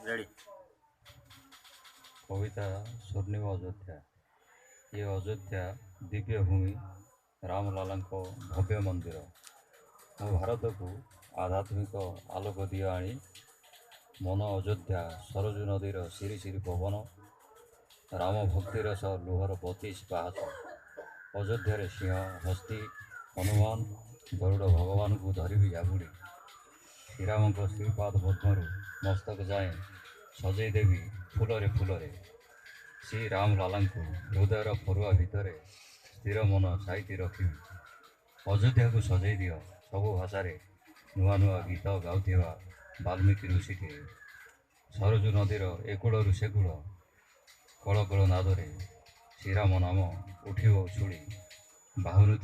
Ready. कविता स्वर्णिम अयोध्या। ये अयोध्या दिव्य भूमि रामलाला भव्य मंदिर। मो भारत को आध्यात्मिक आलोक दिए आनी मन अयोध्या सरजू नदीर सिरी सिरी पवन राम भक्तिर सह लुहर 32 पाहाच। अयोध्या सिंह हस्ती हनुमान गरुड़ भगवान को धरबी जाबुड़ी श्रीराम श्रीपाद पद्मरु मस्तक जाए सजई देवी फूलरे फूलरे। श्री राम लाला हृदयर फरुआ भितर स्थिर मन साइती रखी अयोध्या को सजई दियो सबु भाषा नुआ नुआ गीत गाउथिबा वाल्मीकि ऋषिटे। सरजू नदीर एकूलू सेकूल कलकल नादरे श्रीराम नाम उठिब उछुड़ी बाहुनु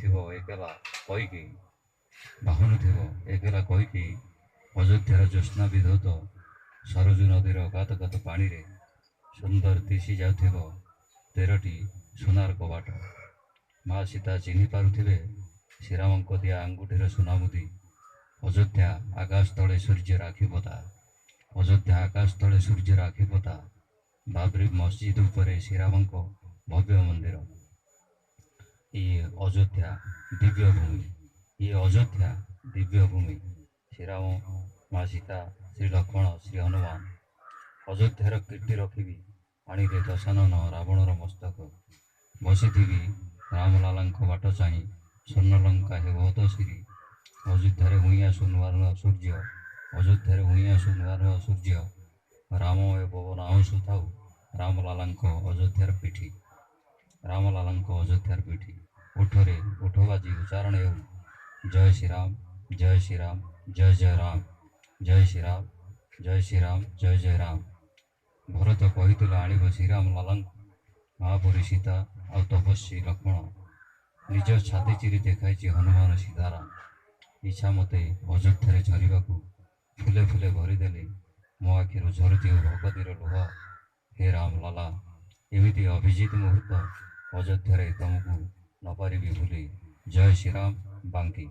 कहीकि अयोध्यार ज्योत्स्ना विधौत सरजू नदीर गात गात पानी रे सुंदर दिशी जाउथिब 13टी सोनार कबाट। माँ सीता चिन्हि पारुथिबे श्रीराम दिया आंगुठीर सुनामुदी। अयोध्या आकाश तले सूर्य राखीपता अयोध्या आकाश तले सूर्य राखीपता बाबरी मस्जिद उपरे श्रीराम भव्य मंदिर। ये अयोध्या दिव्य भूमि ये अयोध्या दिव्य भूमि। श्रीराम माँ सीता श्री लक्ष्मण श्री हनुमान अयोध्यार कीर्ति रखी पानी रे दशानन रावणर मस्तक बसीथी रामलाला बाट चाह स्वर्णलंका हेबत श्री। अयोध्यार हुई आसु नुआ नुआ सूर्य अयोध्यार हुई आसु नुआ नुआ सूर्य राम ए पवन आउसु थाउ रामलाला अयोध्यार पीठी रामलाला अयोध्यार पीठी। उठरे उठ बाजी उच्चारण हेउ जय श्रीराम जय श्रीराम जय जय राम जय श्रीराम जय श्रीराम जय जय राम। भरत कही आणव श्रीराम लाला महापुरी सीता आ तपस्वी लक्ष्मण निज छाती चिरी देखाई हनुमान सीताराम। इच्छा मते अयोध्या झरवा फुले फुले भरीदेले मो आखिर झरुथी भगतीर लुह। हे राम लाला एमिति अभिजित मुहूर्त अयोध्या तुमको नपारि भूली। जय श्रीराम बांकी।